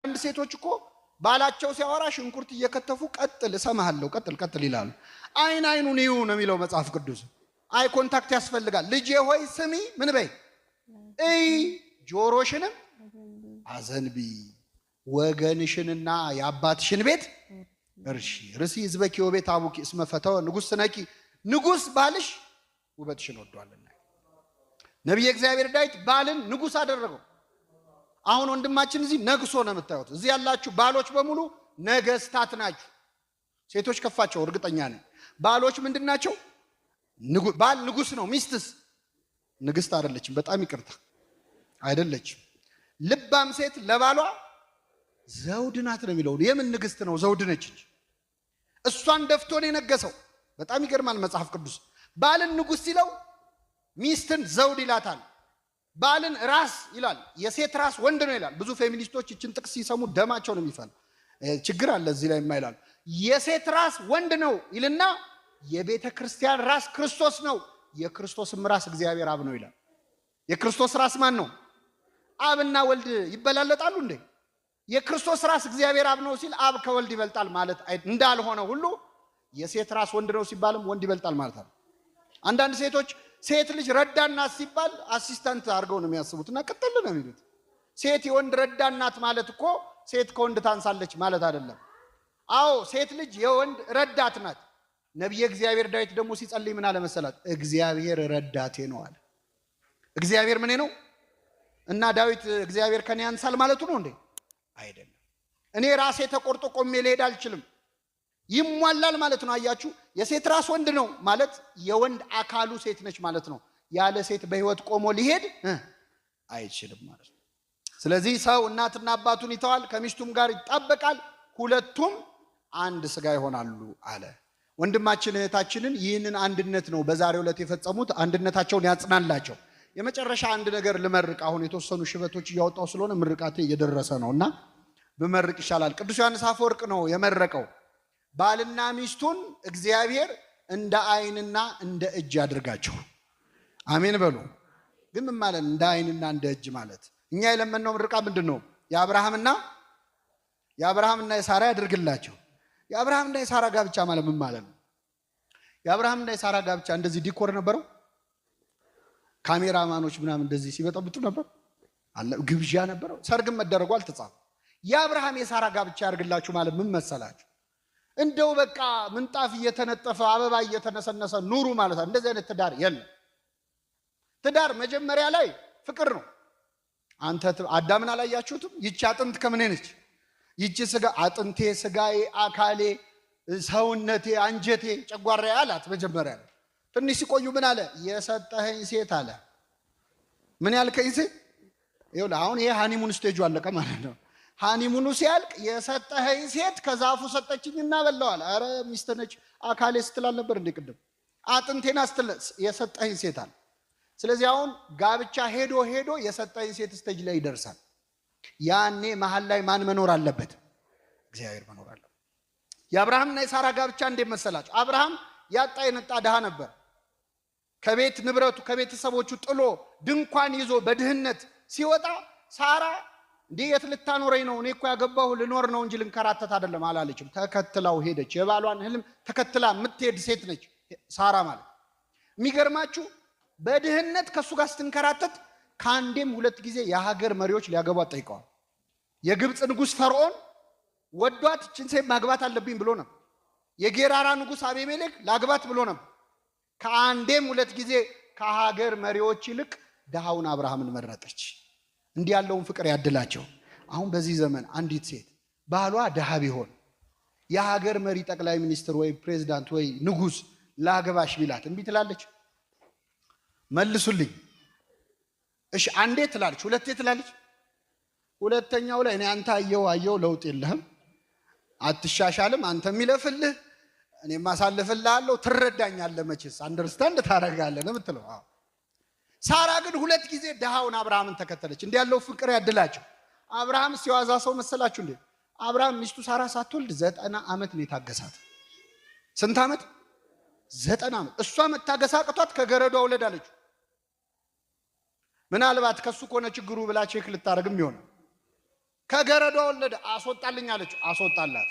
አንድ ሴቶች እኮ ባላቸው ሲያወራ ሽንኩርት እየከተፉ ቀጥል እሰማሃለሁ ቀጥል ይላሉ። አይን አይኑን ይዩ ነው የሚለው መጽሐፍ ቅዱስ። አይ ኮንታክት ያስፈልጋል። ልጄ ሆይ ስሚ ምን በይ እይ ጆሮሽንም አዘንቢ ወገንሽንና የአባትሽን ቤት እርሺ ርሲ ዝበኪ ወቤት አቡኪ እስመ ፈተወ ንጉሥ ነቂ ንጉሥ ባልሽ ውበትሽን ወዷልና። ነቢየ እግዚአብሔር ዳዊት ባልን ንጉሥ አደረገው። አሁን ወንድማችን እዚህ ነግሶ ነው የምታዩት። እዚህ ያላችሁ ባሎች በሙሉ ነገስታት ናችሁ። ሴቶች ከፋቸው እርግጠኛ ነኝ። ባሎች ምንድናቸው? ባል ንጉሥ ነው። ሚስትስ ንግስት አይደለችም። በጣም ይቅርታ አይደለችም። ልባም ሴት ለባሏ ዘውድ ናት ነው የሚለው። የምን ንግስት ነው? ዘውድ ነች እንጂ እሷን ደፍቶ ነው የነገሰው። በጣም ይገርማል መጽሐፍ ቅዱስ። ባልን ንጉሥ ሲለው ሚስትን ዘውድ ይላታል። ባልን ራስ ይላል። የሴት ራስ ወንድ ነው ይላል። ብዙ ፌሚኒስቶች እችን ጥቅስ ሲሰሙ ደማቸው ነው የሚፈል። ችግር አለ እዚህ ላይ የማይላሉ። የሴት ራስ ወንድ ነው ይልና የቤተ ክርስቲያን ራስ ክርስቶስ ነው፣ የክርስቶስም ራስ እግዚአብሔር አብ ነው ይላል። የክርስቶስ ራስ ማን ነው? አብና ወልድ ይበላለጣሉ እንዴ? የክርስቶስ ራስ እግዚአብሔር አብ ነው ሲል አብ ከወልድ ይበልጣል ማለት እንዳልሆነ ሁሉ የሴት ራስ ወንድ ነው ሲባልም ወንድ ይበልጣል ማለት ነው። አንዳንድ ሴቶች ሴት ልጅ ረዳናት ሲባል አሲስታንት አድርገው ነው የሚያስቡትና ቅጥል ነው የሚሉት። ሴት የወንድ ረዳናት ማለት እኮ ሴት ከወንድ ታንሳለች ማለት አይደለም። አዎ ሴት ልጅ የወንድ ረዳት ናት። ነቢየ እግዚአብሔር ዳዊት ደግሞ ሲጸልይ ምን አለ መሰላት? እግዚአብሔር ረዳቴ ነው አለ። እግዚአብሔር ምኔ ነው? እና ዳዊት እግዚአብሔር ከኔ ያንሳል ማለቱ ነው እንዴ? አይደለም። እኔ ራሴ ተቆርጦ ቆሜ ልሄድ አልችልም፣ ይሟላል ማለት ነው። አያችሁ፣ የሴት ራስ ወንድ ነው ማለት የወንድ አካሉ ሴት ነች ማለት ነው። ያለ ሴት በህይወት ቆሞ ሊሄድ አይችልም ማለት ነው። ስለዚህ ሰው እናትና አባቱን ይተዋል፣ ከሚስቱም ጋር ይጣበቃል፣ ሁለቱም አንድ ስጋ ይሆናሉ አለ። ወንድማችን እህታችንን ይህንን አንድነት ነው በዛሬው ዕለት የፈጸሙት። አንድነታቸውን ያጽናላቸው። የመጨረሻ አንድ ነገር ልመርቅ። አሁን የተወሰኑ ሽበቶች እያወጣው ስለሆነ ምርቃቴ እየደረሰ ነውና ብመርቅ ይሻላል። ቅዱስ ዮሐንስ አፈወርቅ ነው የመረቀው። ባልና ሚስቱን እግዚአብሔር እንደ አይንና እንደ እጅ ያድርጋቸው። አሜን በሉ። ግን ምን ማለት እንደ አይንና እንደ እጅ ማለት? እኛ የለመነው ምርቃ ምንድን ነው? የአብርሃምና የሳራ ያድርግላቸው። የአብርሃምና የሳራ ጋብቻ ማለት ምን ማለት ነው? የአብርሃምና የሳራ ጋብቻ እንደዚህ ዲኮር ነበረው? ካሜራማኖች ምናምን እንደዚህ ሲበጠብጡ ነበር? ግብዣ ነበረው? ሰርግም መደረጉ አልተጻፈም። የአብርሃም የሳራ ጋብቻ ያድርግላችሁ ማለት ምን መሰላችሁ? እንደው በቃ ምንጣፍ እየተነጠፈ አበባ እየተነሰነሰ ኑሩ ማለት ነው። እንደዚህ አይነት ትዳር የለም። ትዳር መጀመሪያ ላይ ፍቅር ነው። አንተ አዳምን አላያችሁትም? ይቺ አጥንት ከምን ነች? ይቺ ስጋ አጥንቴ፣ ስጋዬ፣ አካሌ፣ ሰውነቴ፣ አንጀቴ፣ ጨጓራዬ አላት መጀመሪያ ላይ። ትንሽ ሲቆዩ ምን አለ? የሰጠኸኝ ሴት አለ። ምን ያልከኝ ሴት? ይኸውልህ አሁን ይሄ ሃኒሙን ስቴጁ አለቀ ማለት ነው። ሃኒሙኑ ሲያልቅ የሰጠኸኝ ሴት ከዛፉ ሰጠችኝና በላዋል። አረ ሚስት ነች አካሌ ስትላል ነበር እንዴ ቅድም? አጥንቴና ስትል የሰጠኸኝ ሴት አለ። ስለዚህ አሁን ጋብቻ ሄዶ የሰጠኸኝ ሴት ስቴጅ ላይ ይደርሳል። ያኔ መሀል ላይ ማን መኖር አለበት? እግዚአብሔር መኖር አለበት። የአብርሃምና የሳራ ጋብቻ እንዴት መሰላችሁ? አብርሃም ያጣ የነጣ ድሃ ነበር። ከቤት ንብረቱ ከቤተሰቦቹ ጥሎ ድንኳን ይዞ በድህነት ሲወጣ ሳራ እንዴ የት ልታኖረኝ ነው? እኔ እኮ ያገባሁ ልኖር ነው እንጂ ልንከራተት አይደለም አላለችም። ተከትላው ሄደች። የባሏን ህልም ተከትላ የምትሄድ ሴት ነች ሳራ ማለት። የሚገርማችሁ በድህነት ከሱ ጋር ስትንከራተት ከአንዴም ሁለት ጊዜ የሀገር መሪዎች ሊያገቧት ጠይቀዋል። የግብፅ ንጉሥ ፈርዖን ወዷት እችን ሴት ማግባት አለብኝ ብሎ ነበር። የጌራራ ንጉሥ አቤሜሌክ ላግባት ብሎ ነበር። ከአንዴም ሁለት ጊዜ ከሀገር መሪዎች ይልቅ ድሃውን አብርሃምን መረጠች። እንዲህ ያለውን ፍቅር ያድላቸው። አሁን በዚህ ዘመን አንዲት ሴት ባሏ ድሃ ቢሆን የሀገር መሪ ጠቅላይ ሚኒስትር ወይ ፕሬዝዳንት ወይ ንጉሥ ላገባሽ ቢላት እምቢ ትላለች? መልሱልኝ። እሺ አንዴ ትላለች፣ ሁለቴ ትላለች። ሁለተኛው ላይ እኔ አንተ አየው ለውጥ የለህም፣ አትሻሻልም፣ አንተ የሚለፍልህ እኔ ማሳልፍልሃለሁ፣ ትረዳኛለህ፣ መቼስ አንደርስታንድ ታደርጋለህ ነው የምትለው። ሳራ ግን ሁለት ጊዜ ድሃውን አብርሃምን ተከተለች። እንዲህ ያለው ፍቅር ያድላቸው። አብርሃም ሲዋዛ ሰው መሰላችሁ እንዴ? አብርሃም ሚስቱ ሳራ ሳትወልድ 90 ዓመት ነው የታገሳት። ስንት ዓመት? 90 ዓመት። እሷ መታገስ አቅቷት ከገረዷ ወለድ አለችው። ምናልባት ከሱ ከሆነ ችግሩ ብላ ቼክ ልታረግም ይሆናል። ከገረዷ ወለደ። አስወጣልኝ አለችው፣ አስወጣላት።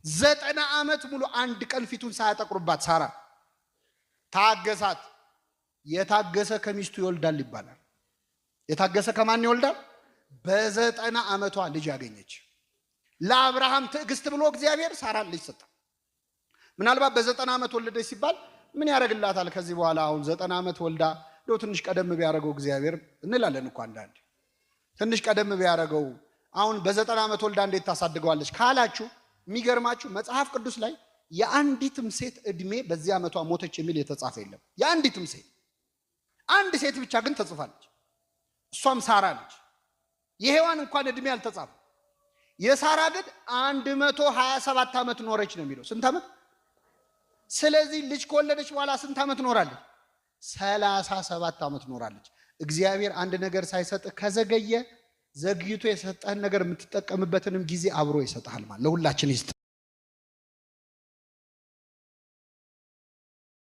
90 ዓመት ሙሉ አንድ ቀን ፊቱን ሳያጠቁርባት ሳራ ታገሳት። የታገሰ ከሚስቱ ይወልዳል ይባላል። የታገሰ ከማን ይወልዳል? በ90 ዓመቷ ልጅ ያገኘች። ለአብርሃም ትዕግስት ብሎ እግዚአብሔር ሳራን ልጅ ሰጣ። ምናልባት በ90 ዓመት ወለደች ሲባል ምን ያደርግላታል ከዚህ በኋላ? አሁን 90 ዓመት ወልዳ እንደው ትንሽ ቀደም ቢያደርገው እግዚአብሔር እንላለን እኮ አንዳንዴ። ትንሽ ቀደም ቢያደርገው አሁን በ90 ዓመት ወልዳ እንዴት ታሳድገዋለች ካላችሁ፣ የሚገርማችሁ መጽሐፍ ቅዱስ ላይ የአንዲትም ሴት እድሜ በዚህ ዓመቷ ሞተች የሚል የተጻፈ የለም። የአንዲትም ሴት አንድ ሴት ብቻ ግን ተጽፋለች። እሷም ሳራ ነች። የሔዋን እንኳን እድሜ አልተጻፈም። የሳራ ግን 127 ዓመት ኖረች ነው የሚለው። ስንት ዓመት? ስለዚህ ልጅ ከወለደች በኋላ ስንት ዓመት ኖራለች? 37 ዓመት ኖራለች። እግዚአብሔር አንድ ነገር ሳይሰጥህ ከዘገየ ዘግይቶ የሰጠህን ነገር የምትጠቀምበትንም ጊዜ አብሮ ይሰጥሃል ማለት ለሁላችን ይስጥ።